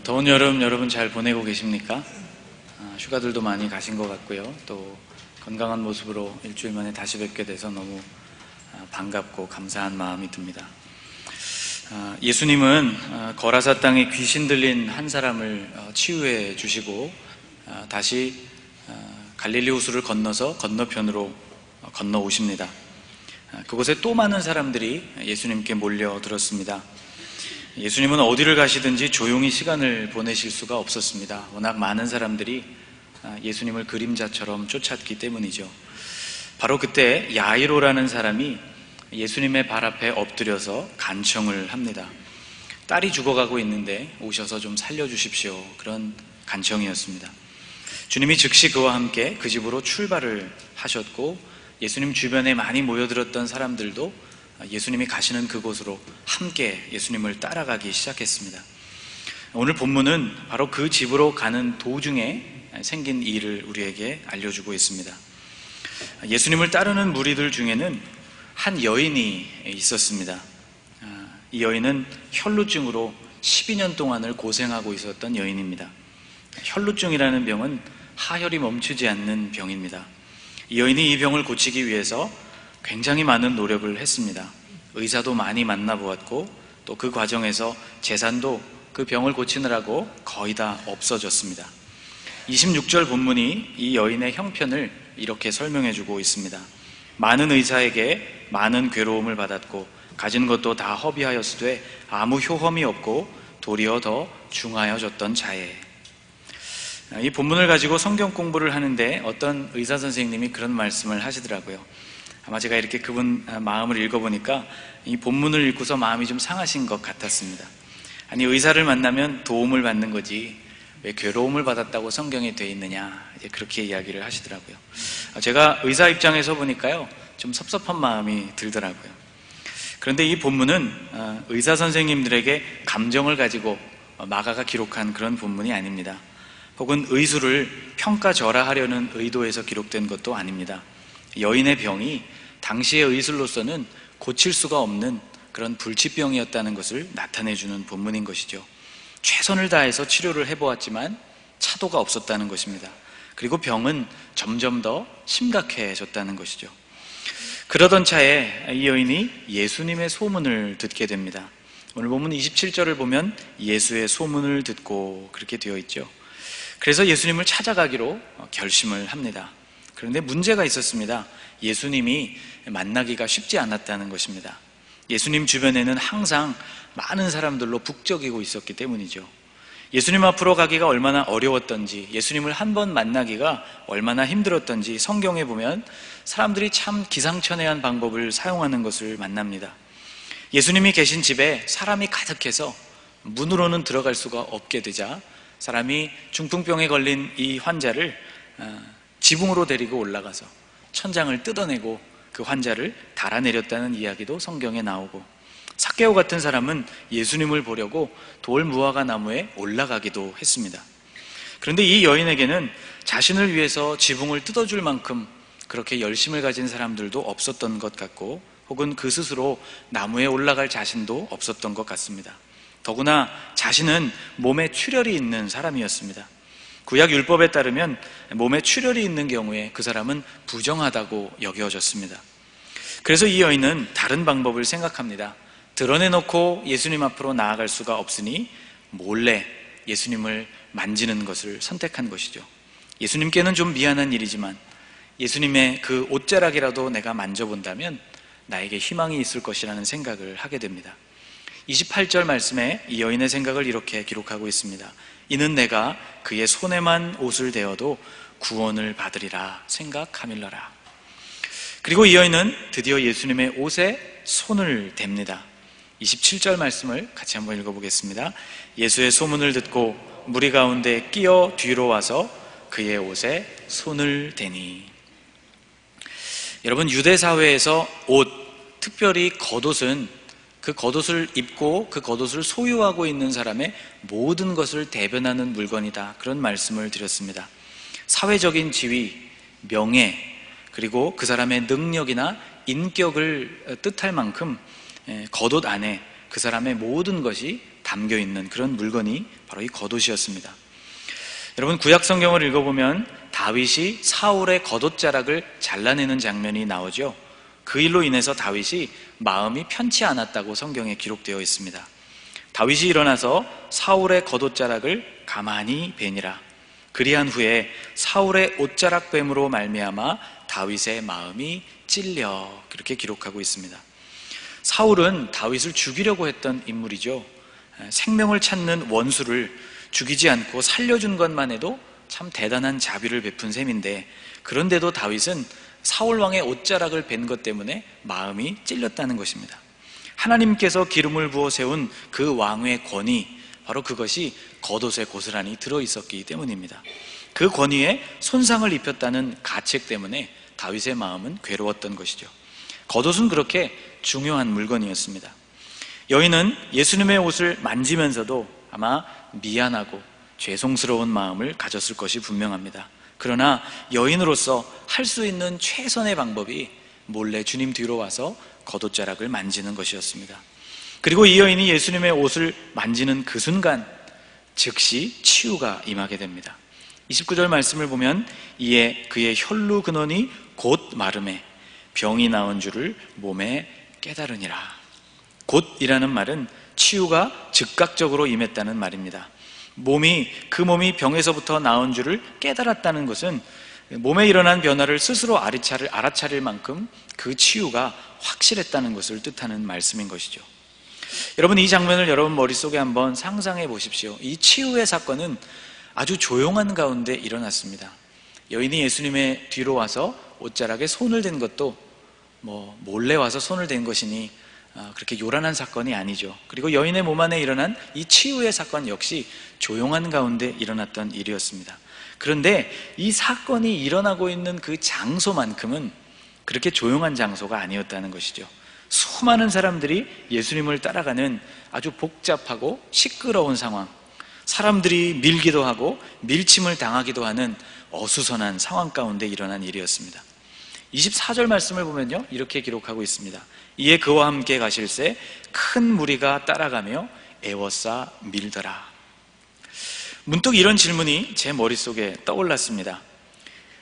더운 여름 여러분 잘 보내고 계십니까? 휴가들도 많이 가신 것 같고요. 또 건강한 모습으로 일주일 만에 다시 뵙게 돼서 너무 반갑고 감사한 마음이 듭니다. 예수님은 거라사 땅에 귀신 들린 한 사람을 치유해 주시고 다시 갈릴리 호수를 건너서 건너편으로 건너오십니다. 그곳에 또 많은 사람들이 예수님께 몰려들었습니다. 예수님은 어디를 가시든지 조용히 시간을 보내실 수가 없었습니다. 워낙 많은 사람들이 예수님을 그림자처럼 쫓았기 때문이죠. 바로 그때 야이로라는 사람이 예수님의 발 앞에 엎드려서 간청을 합니다. 딸이 죽어가고 있는데 오셔서 좀 살려주십시오. 그런 간청이었습니다. 주님이 즉시 그와 함께 그 집으로 출발을 하셨고 예수님 주변에 많이 모여들었던 사람들도 예수님이 가시는 그곳으로 함께 예수님을 따라가기 시작했습니다. 오늘 본문은 바로 그 집으로 가는 도중에 생긴 일을 우리에게 알려주고 있습니다. 예수님을 따르는 무리들 중에는 한 여인이 있었습니다. 이 여인은 혈루증으로 12년 동안을 고생하고 있었던 여인입니다. 혈루증이라는 병은 하혈이 멈추지 않는 병입니다. 이 여인이 이 병을 고치기 위해서 굉장히 많은 노력을 했습니다. 의사도 많이 만나보았고 또 그 과정에서 재산도 그 병을 고치느라고 거의 다 없어졌습니다. 26절 본문이 이 여인의 형편을 이렇게 설명해 주고 있습니다. 많은 의사에게 많은 괴로움을 받았고 가진 것도 다 허비하였으되 아무 효험이 없고 도리어 더 중하여졌던 자에. 이 본문을 가지고 성경 공부를 하는데 어떤 의사 선생님이 그런 말씀을 하시더라고요. 아마 제가 이렇게 그분 마음을 읽어보니까 이 본문을 읽고서 마음이 좀 상하신 것 같았습니다. 아니, 의사를 만나면 도움을 받는 거지 왜 괴로움을 받았다고 성경에 돼 있느냐, 이제 그렇게 이야기를 하시더라고요. 제가 의사 입장에서 보니까요 좀 섭섭한 마음이 들더라고요. 그런데 이 본문은 의사 선생님들에게 감정을 가지고 마가가 기록한 그런 본문이 아닙니다. 혹은 의술을 평가절하하려는 의도에서 기록된 것도 아닙니다. 여인의 병이 당시의 의술로서는 고칠 수가 없는 그런 불치병이었다는 것을 나타내주는 본문인 것이죠. 최선을 다해서 치료를 해보았지만 차도가 없었다는 것입니다. 그리고 병은 점점 더 심각해졌다는 것이죠. 그러던 차에 이 여인이 예수님의 소문을 듣게 됩니다. 오늘 본문 27절을 보면 예수의 소문을 듣고 그렇게 되어 있죠. 그래서 예수님을 찾아가기로 결심을 합니다. 그런데 문제가 있었습니다. 예수님이 만나기가 쉽지 않았다는 것입니다. 예수님 주변에는 항상 많은 사람들로 북적이고 있었기 때문이죠. 예수님 앞으로 가기가 얼마나 어려웠던지, 예수님을 한 번 만나기가 얼마나 힘들었던지 성경에 보면 사람들이 참 기상천외한 방법을 사용하는 것을 만납니다. 예수님이 계신 집에 사람이 가득해서 문으로는 들어갈 수가 없게 되자 사람이 중풍병에 걸린 이 환자를 지붕으로 데리고 올라가서 천장을 뜯어내고 그 환자를 달아내렸다는 이야기도 성경에 나오고, 삭개오 같은 사람은 예수님을 보려고 돌 무화과 나무에 올라가기도 했습니다. 그런데 이 여인에게는 자신을 위해서 지붕을 뜯어줄 만큼 그렇게 열심을 가진 사람들도 없었던 것 같고, 혹은 그 스스로 나무에 올라갈 자신도 없었던 것 같습니다. 더구나 자신은 몸에 출혈이 있는 사람이었습니다. 구약 율법에 따르면 몸에 출혈이 있는 경우에 그 사람은 부정하다고 여겨졌습니다. 그래서 이 여인은 다른 방법을 생각합니다. 드러내놓고 예수님 앞으로 나아갈 수가 없으니 몰래 예수님을 만지는 것을 선택한 것이죠. 예수님께는 좀 미안한 일이지만 예수님의 그 옷자락이라도 내가 만져본다면 나에게 희망이 있을 것이라는 생각을 하게 됩니다. 28절 말씀에 이 여인의 생각을 이렇게 기록하고 있습니다. 이는 내가 그의 손에만 옷을 대어도 구원을 받으리라 생각하밀러라. 그리고 이 여인은 드디어 예수님의 옷에 손을 댑니다. 27절 말씀을 같이 한번 읽어보겠습니다. 예수의 소문을 듣고 무리 가운데 끼어 뒤로 와서 그의 옷에 손을 대니. 여러분, 유대 사회에서 옷, 특별히 겉옷은 그 겉옷을 입고 그 겉옷을 소유하고 있는 사람의 모든 것을 대변하는 물건이다, 그런 말씀을 드렸습니다. 사회적인 지위, 명예, 그리고 그 사람의 능력이나 인격을 뜻할 만큼 겉옷 안에 그 사람의 모든 것이 담겨 있는 그런 물건이 바로 이 겉옷이었습니다. 여러분, 구약 성경을 읽어보면 다윗이 사울의 겉옷자락을 잘라내는 장면이 나오죠. 그 일로 인해서 다윗이 마음이 편치 않았다고 성경에 기록되어 있습니다. 다윗이 일어나서 사울의 겉옷자락을 가만히 베니라. 그리한 후에 사울의 옷자락 뱀으로 말미암아 다윗의 마음이 찔려, 그렇게 기록하고 있습니다. 사울은 다윗을 죽이려고 했던 인물이죠. 생명을 찾는 원수를 죽이지 않고 살려준 것만 해도 참 대단한 자비를 베푼 셈인데, 그런데도 다윗은 사울 왕의 옷자락을 벤 것 때문에 마음이 찔렸다는 것입니다. 하나님께서 기름을 부어 세운 그 왕의 권위, 바로 그것이 겉옷에 고스란히 들어있었기 때문입니다. 그 권위에 손상을 입혔다는 가책 때문에 다윗의 마음은 괴로웠던 것이죠. 겉옷은 그렇게 중요한 물건이었습니다. 여인은 예수님의 옷을 만지면서도 아마 미안하고 죄송스러운 마음을 가졌을 것이 분명합니다. 그러나 여인으로서 할 수 있는 최선의 방법이 몰래 주님 뒤로 와서 겉옷자락을 만지는 것이었습니다. 그리고 이 여인이 예수님의 옷을 만지는 그 순간 즉시 치유가 임하게 됩니다. 29절 말씀을 보면 이에 그의 혈루 근원이 곧 마름에 병이 나은 줄을 몸에 깨달으니라. 곧이라는 말은 치유가 즉각적으로 임했다는 말입니다. 그 몸이 병에서부터 나은 줄을 깨달았다는 것은 몸에 일어난 변화를 스스로 알아차릴 만큼 그 치유가 확실했다는 것을 뜻하는 말씀인 것이죠. 여러분, 이 장면을 여러분 머릿속에 한번 상상해 보십시오. 이 치유의 사건은 아주 조용한 가운데 일어났습니다. 여인이 예수님의 뒤로 와서 옷자락에 손을 댄 것도 몰래 와서 손을 댄 것이니 그렇게 요란한 사건이 아니죠. 그리고 여인의 몸 안에 일어난 이 치유의 사건 역시 조용한 가운데 일어났던 일이었습니다. 그런데 이 사건이 일어나고 있는 그 장소만큼은 그렇게 조용한 장소가 아니었다는 것이죠. 수많은 사람들이 예수님을 따라가는 아주 복잡하고 시끄러운 상황, 사람들이 밀기도 하고 밀침을 당하기도 하는 어수선한 상황 가운데 일어난 일이었습니다. 24절 말씀을 보면요, 이렇게 기록하고 있습니다. 이에 그와 함께 가실새 큰 무리가 따라가며 애워싸 밀더라. 문득 이런 질문이 제 머릿속에 떠올랐습니다.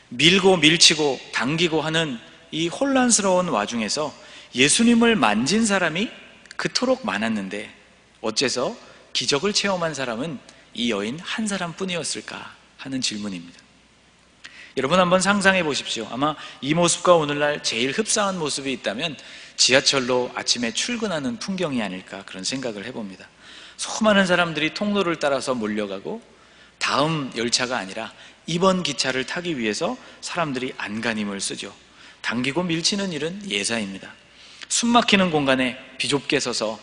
밀고 밀치고 당기고 하는 이 혼란스러운 와중에서 예수님을 만진 사람이 그토록 많았는데 어째서 기적을 체험한 사람은 이 여인 한 사람뿐이었을까 하는 질문입니다. 여러분, 한번 상상해 보십시오. 아마 이 모습과 오늘날 제일 흡사한 모습이 있다면 지하철로 아침에 출근하는 풍경이 아닐까, 그런 생각을 해봅니다. 수많은 사람들이 통로를 따라서 몰려가고 다음 열차가 아니라 이번 기차를 타기 위해서 사람들이 안간힘을 쓰죠. 당기고 밀치는 일은 예사입니다. 숨막히는 공간에 비좁게 서서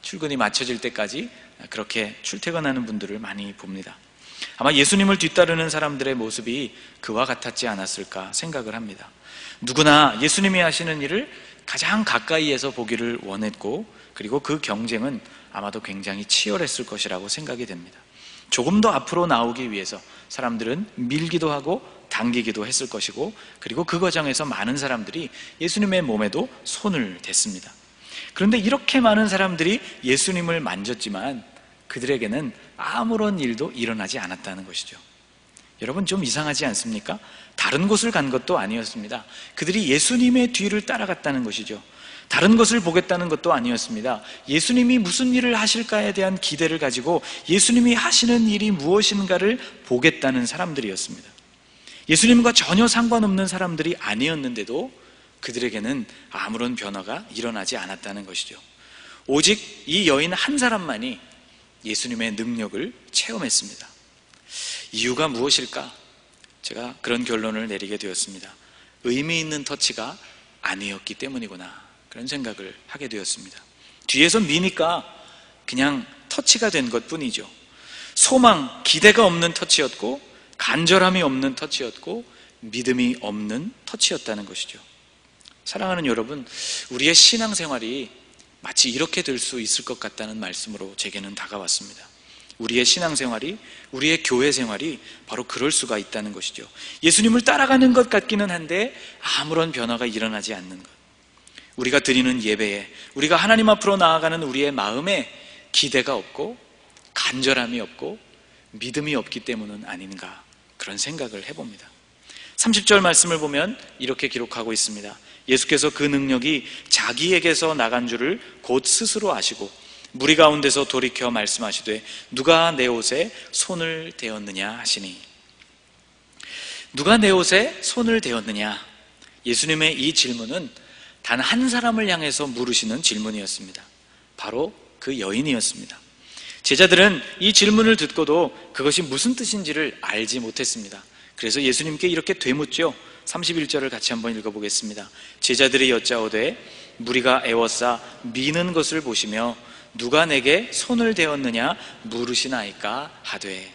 출근이 마쳐질 때까지 그렇게 출퇴근하는 분들을 많이 봅니다. 아마 예수님을 뒤따르는 사람들의 모습이 그와 같았지 않았을까 생각을 합니다. 누구나 예수님이 하시는 일을 가장 가까이에서 보기를 원했고, 그리고 그 경쟁은 아마도 굉장히 치열했을 것이라고 생각이 됩니다. 조금 더 앞으로 나오기 위해서 사람들은 밀기도 하고 당기기도 했을 것이고, 그리고 그 과정에서 많은 사람들이 예수님의 몸에도 손을 댔습니다. 그런데 이렇게 많은 사람들이 예수님을 만졌지만 그들에게는 아무런 일도 일어나지 않았다는 것이죠. 여러분, 좀 이상하지 않습니까? 다른 곳을 간 것도 아니었습니다. 그들이 예수님의 뒤를 따라갔다는 것이죠. 다른 것을 보겠다는 것도 아니었습니다. 예수님이 무슨 일을 하실까에 대한 기대를 가지고 예수님이 하시는 일이 무엇인가를 보겠다는 사람들이었습니다. 예수님과 전혀 상관없는 사람들이 아니었는데도 그들에게는 아무런 변화가 일어나지 않았다는 것이죠. 오직 이 여인 한 사람만이 예수님의 능력을 체험했습니다. 이유가 무엇일까? 제가 그런 결론을 내리게 되었습니다. 의미 있는 터치가 아니었기 때문이구나, 그런 생각을 하게 되었습니다. 뒤에서 미니까 그냥 터치가 된 것뿐이죠. 소망, 기대가 없는 터치였고, 간절함이 없는 터치였고, 믿음이 없는 터치였다는 것이죠. 사랑하는 여러분, 우리의 신앙생활이 마치 이렇게 될 수 있을 것 같다는 말씀으로 제게는 다가왔습니다. 우리의 신앙생활이, 우리의 교회 생활이 바로 그럴 수가 있다는 것이죠. 예수님을 따라가는 것 같기는 한데 아무런 변화가 일어나지 않는 것. 우리가 드리는 예배에, 우리가 하나님 앞으로 나아가는 우리의 마음에 기대가 없고 간절함이 없고 믿음이 없기 때문은 아닌가, 그런 생각을 해봅니다. 30절 말씀을 보면 이렇게 기록하고 있습니다. 예수께서 그 능력이 자기에게서 나간 줄을 곧 스스로 아시고 무리 가운데서 돌이켜 말씀하시되 누가 내 옷에 손을 대었느냐 하시니, 누가 내 옷에 손을 대었느냐, 예수님의 이 질문은 단 한 사람을 향해서 물으시는 질문이었습니다. 바로 그 여인이었습니다. 제자들은 이 질문을 듣고도 그것이 무슨 뜻인지를 알지 못했습니다. 그래서 예수님께 이렇게 되묻죠. 31절을 같이 한번 읽어보겠습니다. 제자들이 여짜오되 무리가 애워싸 미는 것을 보시며 누가 내게 손을 대었느냐 물으시나이까 하되,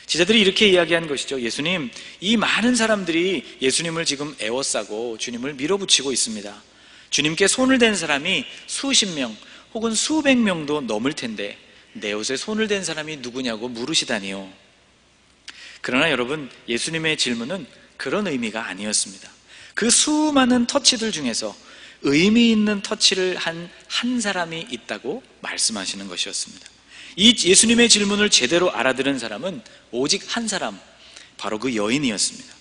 제자들이 이렇게 이야기한 것이죠. 예수님, 이 많은 사람들이 예수님을 지금 애워싸고 주님을 밀어붙이고 있습니다. 주님께 손을 댄 사람이 수십 명 혹은 수백 명도 넘을 텐데 내 옷에 손을 댄 사람이 누구냐고 물으시다니요. 그러나 여러분, 예수님의 질문은 그런 의미가 아니었습니다. 그 수많은 터치들 중에서 의미 있는 터치를 한 사람이 있다고 말씀하시는 것이었습니다. 이 예수님의 질문을 제대로 알아들은 사람은 오직 한 사람, 바로 그 여인이었습니다.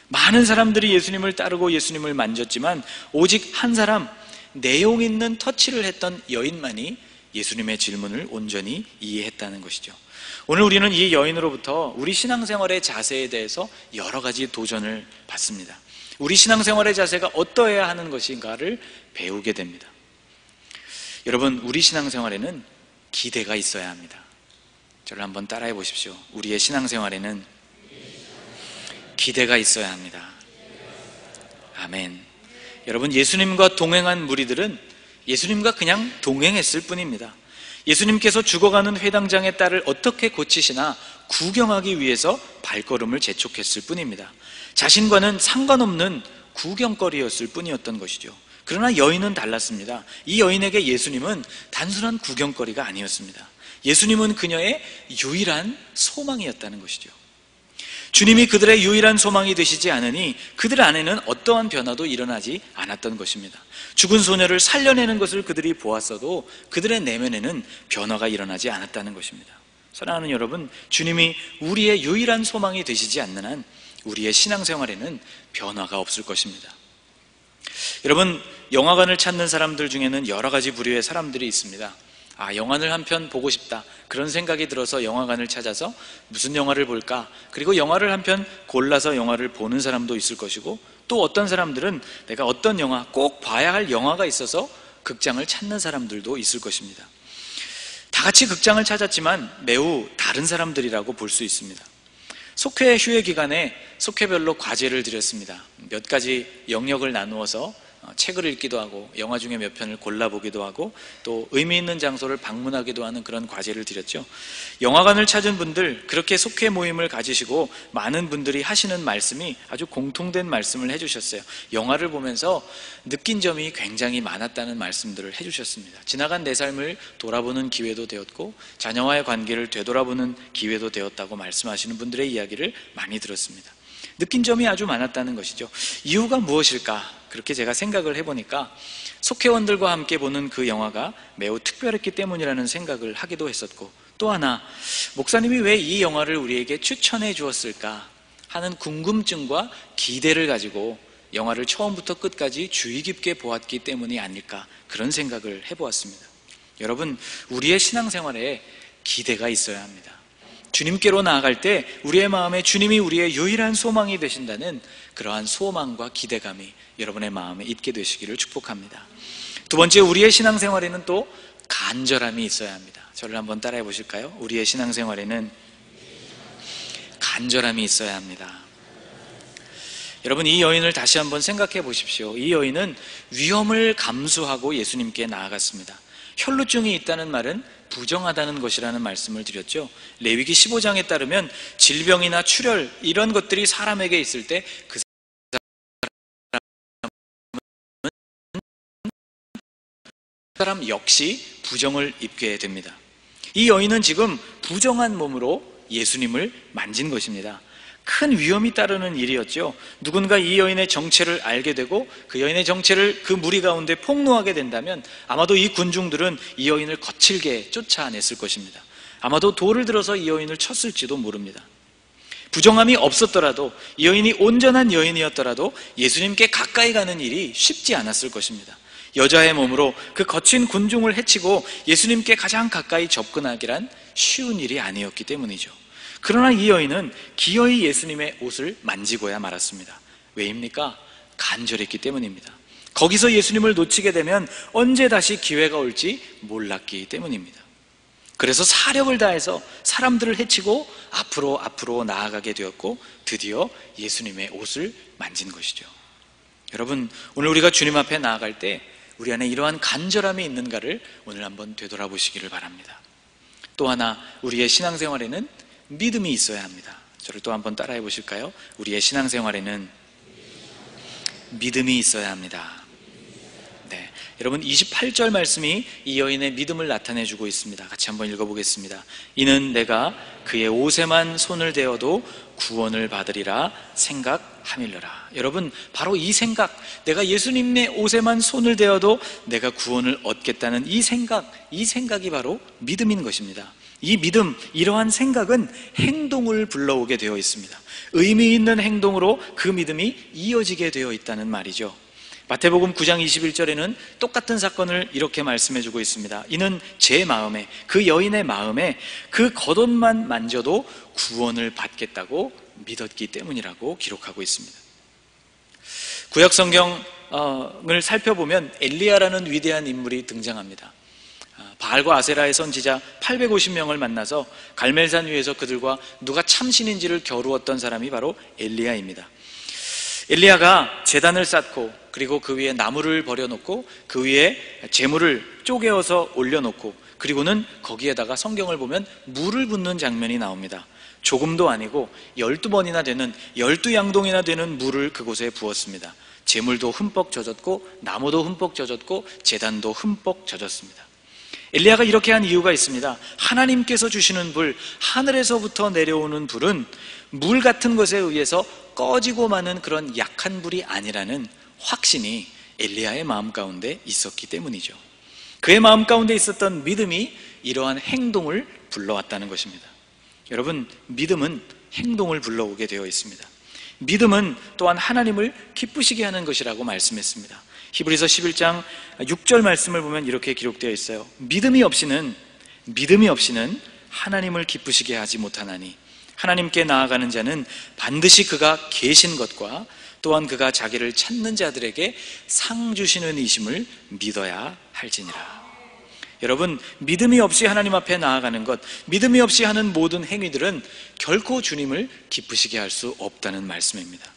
많은 사람들이 예수님을 따르고 예수님을 만졌지만 오직 한 사람, 내용 있는 터치를 했던 여인만이 예수님의 질문을 온전히 이해했다는 것이죠. 오늘 우리는 이 여인으로부터 우리 신앙생활의 자세에 대해서 여러 가지 도전을 받습니다. 우리 신앙생활의 자세가 어떠해야 하는 것인가를 배우게 됩니다. 여러분, 우리 신앙생활에는 기대가 있어야 합니다. 저를 한번 따라해 보십시오. 우리의 신앙생활에는 기대가 있어야 합니다. 아멘. 여러분, 예수님과 동행한 무리들은 예수님과 그냥 동행했을 뿐입니다. 예수님께서 죽어가는 회당장의 딸을 어떻게 고치시나 구경하기 위해서 발걸음을 재촉했을 뿐입니다. 자신과는 상관없는 구경거리였을 뿐이었던 것이죠. 그러나 여인은 달랐습니다. 이 여인에게 예수님은 단순한 구경거리가 아니었습니다. 예수님은 그녀의 유일한 소망이었다는 것이죠. 주님이 그들의 유일한 소망이 되시지 않으니 그들 안에는 어떠한 변화도 일어나지 않았던 것입니다. 죽은 소녀를 살려내는 것을 그들이 보았어도 그들의 내면에는 변화가 일어나지 않았다는 것입니다. 사랑하는 여러분, 주님이 우리의 유일한 소망이 되시지 않는 한 우리의 신앙생활에는 변화가 없을 것입니다. 여러분, 영화관을 찾는 사람들 중에는 여러 가지 부류의 사람들이 있습니다. 영화를 한 편 보고 싶다, 그런 생각이 들어서 영화관을 찾아서 무슨 영화를 볼까, 그리고 영화를 한 편 골라서 영화를 보는 사람도 있을 것이고, 또 어떤 사람들은 내가 어떤 영화, 꼭 봐야 할 영화가 있어서 극장을 찾는 사람들도 있을 것입니다. 다 같이 극장을 찾았지만 매우 다른 사람들이라고 볼 수 있습니다. 속회 휴회 기간에 속회별로 과제를 드렸습니다. 몇 가지 영역을 나누어서 책을 읽기도 하고 영화 중에 몇 편을 골라보기도 하고 또 의미 있는 장소를 방문하기도 하는 그런 과제를 드렸죠. 영화관을 찾은 분들, 그렇게 속회 모임을 가지시고 많은 분들이 하시는 말씀이 아주 공통된 말씀을 해주셨어요. 영화를 보면서 느낀 점이 굉장히 많았다는 말씀들을 해주셨습니다. 지나간 내 삶을 돌아보는 기회도 되었고 자녀와의 관계를 되돌아보는 기회도 되었다고 말씀하시는 분들의 이야기를 많이 들었습니다. 느낀 점이 아주 많았다는 것이죠. 이유가 무엇일까? 그렇게 제가 생각을 해보니까 속회원들과 함께 보는 그 영화가 매우 특별했기 때문이라는 생각을 하기도 했었고, 또 하나, 목사님이 왜 이 영화를 우리에게 추천해 주었을까 하는 궁금증과 기대를 가지고 영화를 처음부터 끝까지 주의 깊게 보았기 때문이 아닐까, 그런 생각을 해보았습니다. 여러분, 우리의 신앙생활에 기대가 있어야 합니다. 주님께로 나아갈 때 우리의 마음에 주님이 우리의 유일한 소망이 되신다는 그러한 소망과 기대감이 여러분의 마음에 있게 되시기를 축복합니다. 두 번째, 우리의 신앙생활에는 또 간절함이 있어야 합니다. 저를 한번 따라해 보실까요? 우리의 신앙생활에는 간절함이 있어야 합니다. 여러분, 이 여인을 다시 한번 생각해 보십시오. 이 여인은 위험을 감수하고 예수님께 나아갔습니다. 혈루증이 있다는 말은 부정하다는 것이라는 말씀을 드렸죠. 레위기 15장에 따르면 질병이나 출혈, 이런 것들이 사람에게 있을 때 그 사람 역시 부정을 입게 됩니다. 이 여인은 지금 부정한 몸으로 예수님을 만진 것입니다. 큰 위험이 따르는 일이었죠. 누군가 이 여인의 정체를 알게 되고 그 여인의 정체를 그 무리 가운데 폭로하게 된다면 아마도 이 군중들은 이 여인을 거칠게 쫓아냈을 것입니다. 아마도 돌을 들어서 이 여인을 쳤을지도 모릅니다. 부정함이 없었더라도, 이 여인이 온전한 여인이었더라도 예수님께 가까이 가는 일이 쉽지 않았을 것입니다. 여자의 몸으로 그 거친 군중을 해치고 예수님께 가장 가까이 접근하기란 쉬운 일이 아니었기 때문이죠. 그러나 이 여인은 기어이 예수님의 옷을 만지고야 말았습니다. 왜입니까? 간절했기 때문입니다. 거기서 예수님을 놓치게 되면 언제 다시 기회가 올지 몰랐기 때문입니다. 그래서 사력을 다해서 사람들을 해치고 앞으로 나아가게 되었고 드디어 예수님의 옷을 만진 것이죠. 여러분, 오늘 우리가 주님 앞에 나아갈 때 우리 안에 이러한 간절함이 있는가를 오늘 한번 되돌아보시기를 바랍니다. 또 하나, 우리의 신앙생활에는 믿음이 있어야 합니다. 저를 또 한번 따라해 보실까요? 우리의 신앙생활에는 믿음이 있어야 합니다. 네, 여러분 28절 말씀이 이 여인의 믿음을 나타내주고 있습니다. 같이 한번 읽어보겠습니다. 이는 내가 그의 옷에만 손을 대어도 구원을 받으리라 생각함일러라. 여러분, 바로 이 생각, 내가 예수님의 옷에만 손을 대어도 내가 구원을 얻겠다는 이 생각이 바로 믿음인 것입니다. 이 믿음, 이러한 생각은 행동을 불러오게 되어 있습니다. 의미 있는 행동으로 그 믿음이 이어지게 되어 있다는 말이죠. 마태복음 9장 21절에는 똑같은 사건을 이렇게 말씀해주고 있습니다. 이는 제 마음에, 그 여인의 마음에 그 겉옷만 만져도 구원을 받겠다고 믿었기 때문이라고 기록하고 있습니다. 구약 성경을 살펴보면 엘리야라는 위대한 인물이 등장합니다. 바알과 아세라의 선지자 850명을 만나서 갈멜산 위에서 그들과 누가 참신인지를 겨루었던 사람이 바로 엘리야입니다. 엘리야가 제단을 쌓고 그리고 그 위에 나무를 버려놓고 그 위에 재물을 쪼개어서 올려놓고 그리고는 거기에다가 성경을 보면 물을 붓는 장면이 나옵니다. 조금도 아니고 12번이나 되는 12양동이나 되는 물을 그곳에 부었습니다. 재물도 흠뻑 젖었고 나무도 흠뻑 젖었고 제단도 흠뻑 젖었습니다. 엘리야가 이렇게 한 이유가 있습니다. 하나님께서 주시는 불, 하늘에서부터 내려오는 불은 물 같은 것에 의해서 꺼지고 마는 그런 약한 불이 아니라는 확신이 엘리야의 마음 가운데 있었기 때문이죠. 그의 마음 가운데 있었던 믿음이 이러한 행동을 불러왔다는 것입니다. 여러분, 믿음은 행동을 불러오게 되어 있습니다. 믿음은 또한 하나님을 기쁘시게 하는 것이라고 말씀했습니다. 히브리서 11장 6절 말씀을 보면 이렇게 기록되어 있어요. 믿음이 없이는 하나님을 기쁘시게 하지 못하나니 하나님께 나아가는 자는 반드시 그가 계신 것과 또한 그가 자기를 찾는 자들에게 상 주시는 이심을 믿어야 할지니라. 여러분, 믿음이 없이 하나님 앞에 나아가는 것, 믿음이 없이 하는 모든 행위들은 결코 주님을 기쁘시게 할 수 없다는 말씀입니다.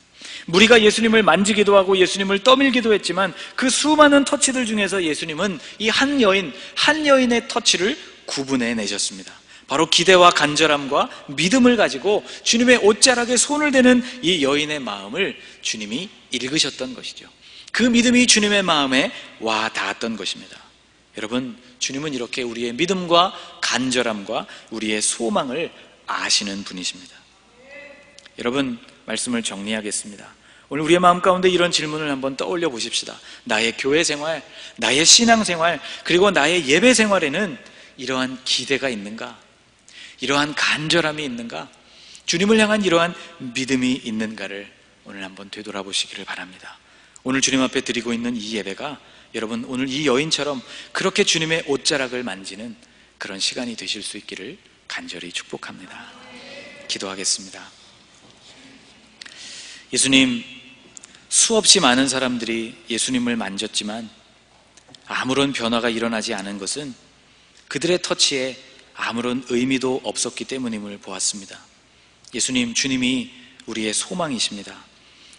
무리가 예수님을 만지기도 하고 예수님을 떠밀기도 했지만 그 수많은 터치들 중에서 예수님은 이 한 여인의 터치를 구분해 내셨습니다. 바로 기대와 간절함과 믿음을 가지고 주님의 옷자락에 손을 대는 이 여인의 마음을 주님이 읽으셨던 것이죠. 그 믿음이 주님의 마음에 와 닿았던 것입니다. 여러분, 주님은 이렇게 우리의 믿음과 간절함과 우리의 소망을 아시는 분이십니다. 여러분, 말씀을 정리하겠습니다. 오늘 우리의 마음 가운데 이런 질문을 한번 떠올려 보십시다. 나의 교회 생활, 나의 신앙 생활, 그리고 나의 예배 생활에는 이러한 기대가 있는가? 이러한 간절함이 있는가? 주님을 향한 이러한 믿음이 있는가를 오늘 한번 되돌아보시기를 바랍니다. 오늘 주님 앞에 드리고 있는 이 예배가 여러분, 오늘 이 여인처럼 그렇게 주님의 옷자락을 만지는 그런 시간이 되실 수 있기를 간절히 축복합니다. 기도하겠습니다. 예수님, 수없이 많은 사람들이 예수님을 만졌지만 아무런 변화가 일어나지 않은 것은 그들의 터치에 아무런 의미도 없었기 때문임을 보았습니다. 예수님, 주님이 우리의 소망이십니다.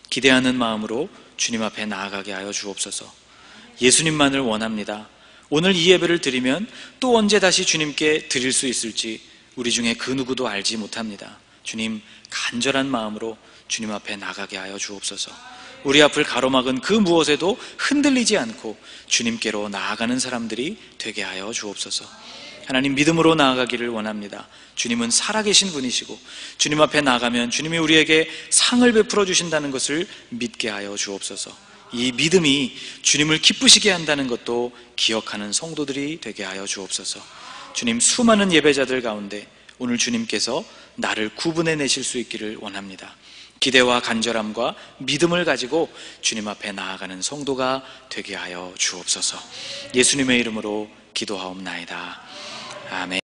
기대하는 마음으로 주님 앞에 나아가게 하여 주옵소서. 예수님만을 원합니다. 오늘 이 예배를 드리면 또 언제 다시 주님께 드릴 수 있을지 우리 중에 그 누구도 알지 못합니다. 주님, 간절한 마음으로 주님 앞에 나가게 하여 주옵소서. 우리 앞을 가로막은 그 무엇에도 흔들리지 않고 주님께로 나아가는 사람들이 되게 하여 주옵소서. 하나님, 믿음으로 나아가기를 원합니다. 주님은 살아계신 분이시고 주님 앞에 나가면 주님이 우리에게 상을 베풀어 주신다는 것을 믿게 하여 주옵소서. 이 믿음이 주님을 기쁘시게 한다는 것도 기억하는 성도들이 되게 하여 주옵소서. 주님, 수많은 예배자들 가운데 오늘 주님께서 나를 구분해내실 수 있기를 원합니다. 기대와 간절함과 믿음을 가지고 주님 앞에 나아가는 성도가 되게 하여 주옵소서. 예수님의 이름으로 기도하옵나이다. 아멘.